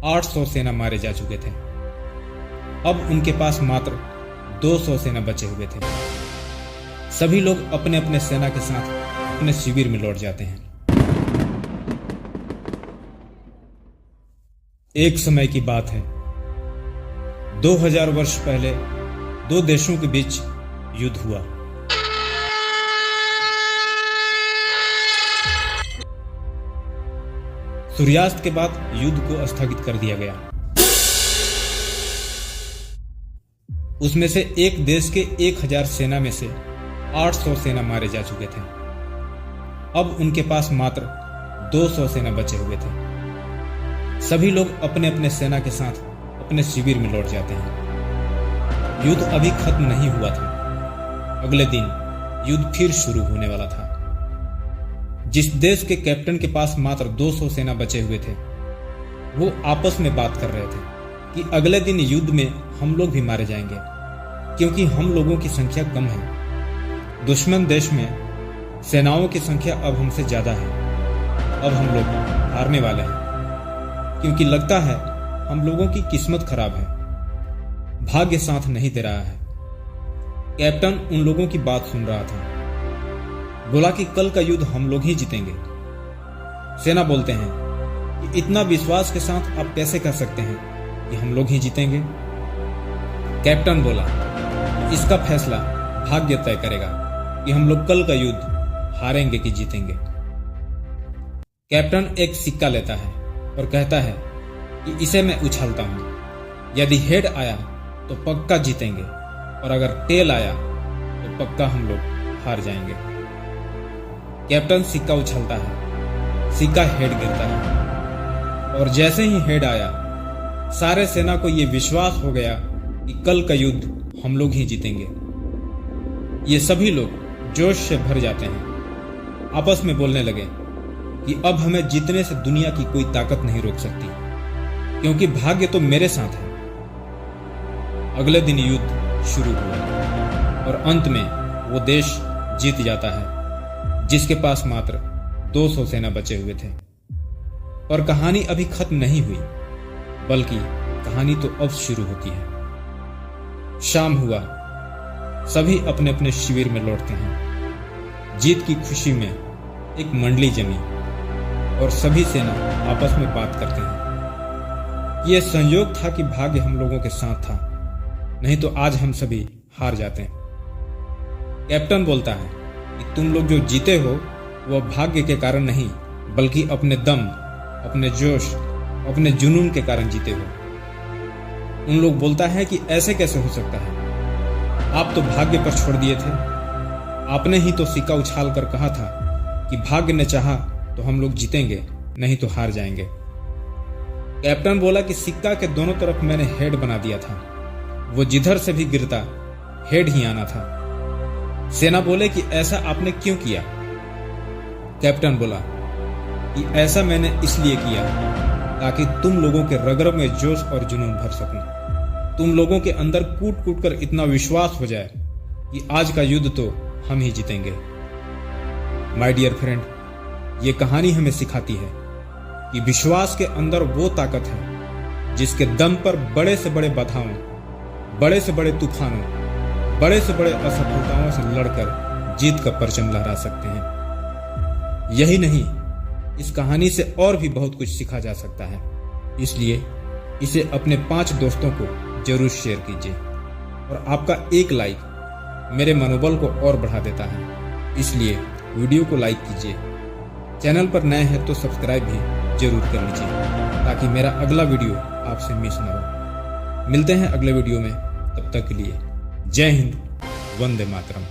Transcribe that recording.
800 सेना मारे जा चुके थे। अब उनके पास मात्र 200 सेना बचे हुए थे। सभी लोग अपने अपने सेना के साथ अपने शिविर में लौट जाते हैं। एक समय की बात है, 2000 वर्ष पहले दो देशों के बीच युद्ध हुआ। सूर्यास्त के बाद युद्ध को स्थगित कर दिया गया। उसमें से एक देश के 1000 सेना में से 800 सेना मारे जा चुके थे। अब उनके पास मात्र 200 सेना बचे हुए थे। सभी लोग अपने अपने सेना के साथ अपने शिविर में लौट जाते हैं। युद्ध अभी खत्म नहीं हुआ था। अगले दिन युद्ध फिर शुरू होने वाला था। जिस देश के कैप्टन के पास मात्र 200 सेना बचे हुए थे, वो आपस में बात कर रहे थे कि अगले दिन युद्ध में हम लोग भी मारे जाएंगे, क्योंकि हम लोगों की संख्या कम है। दुश्मन देश में सेनाओं की संख्या अब हमसे ज्यादा है। अब हम लोग हारने वाले हैं, क्योंकि लगता है हम लोगों की किस्मत खराब है, भाग्य साथ नहीं दे रहा है। कैप्टन उन लोगों की बात सुन रहा था। बोला कि कल का युद्ध हम लोग ही जीतेंगे। सेना बोलते हैं कि इतना विश्वास के साथ आप कैसे कह सकते हैं कि हम लोग ही जीतेंगे? कैप्टन बोला, इसका फैसला भाग्य तय करेगा कि हम लोग कल का युद्ध हारेंगे कि जीतेंगे। कैप्टन एक सिक्का लेता है और कहता है कि इसे मैं उछालता हूं। यदि हेड आया तो पक्का जीतेंगे, और अगर टेल आया तो पक्का हम लोग हार जाएंगे। कैप्टन सिक्का उछलता है, सिक्का हेड गिरता है, और जैसे ही हेड आया, सारे सेना को यह विश्वास हो गया कि कल का युद्ध हम लोग ही जीतेंगे। ये सभी लोग जोश से भर जाते हैं। आपस में बोलने लगे कि अब हमें जीतने से दुनिया की कोई ताकत नहीं रोक सकती, क्योंकि भाग्य तो मेरे साथ है। अगले दिन युद्ध शुरू हुआ और अंत में वो देश जीत जाता है जिसके पास मात्र 200 सेना बचे हुए थे। पर कहानी अभी खत्म नहीं हुई, बल्कि कहानी तो अब शुरू होती है। शाम हुआ, सभी अपने अपने शिविर में लौटते हैं। जीत की खुशी में एक मंडली जमी और सभी सेना आपस में बात करते हैं। यह संयोग था कि भाग्य हम लोगों के साथ था, नहीं तो आज हम सभी हार जाते हैं। कैप्टन बोलता है कि तुम लोग जो जीते हो वह भाग्य के कारण नहीं, बल्कि अपने दम, अपने जोश, अपने जुनून के कारण जीते हो। उन लोग बोलता है कि ऐसे कैसे हो सकता है? आप तो भाग्य पर छोड़ दिए थे। आपने ही तो सिक्का उछाल कर कहा था कि भाग्य ने चाहा तो हम लोग जीतेंगे, नहीं तो हार जाएंगे। कैप्टन बोला कि सिक्का के दोनों तरफ मैंने हेड बना दिया था। वो जिधर से भी गिरता हेड ही आना था। सेना बोले कि ऐसा आपने क्यों किया? कैप्टन बोला कि ऐसा मैंने इसलिए किया ताकि तुम लोगों के रगों में जोश और जुनून भर सकूं। तुम लोगों के अंदर कूट कूट कर इतना विश्वास हो जाए कि आज का युद्ध तो हम ही जीतेंगे। माय डियर फ्रेंड, ये कहानी हमें सिखाती है कि विश्वास के अंदर वो ताकत है जिसके दम पर बड़े से बड़े बाधाओं, बड़े से बड़े तूफानों, बड़े से बड़े असफलताओं से लड़कर जीत का परचम लहरा सकते हैं। यही नहीं, इस कहानी से और भी बहुत कुछ सीखा जा सकता है। इसलिए इसे अपने 5 दोस्तों को जरूर शेयर कीजिए, और आपका एक लाइक मेरे मनोबल को और बढ़ा देता है। इसलिए वीडियो को लाइक कीजिए। चैनल पर नए हैं तो सब्सक्राइब भी जरूर कर लीजिए, ताकि मेरा अगला वीडियो आपसे मिस न हो। मिलते हैं अगले वीडियो में, तब तक के लिए जय हिंद, वंदे मातरम।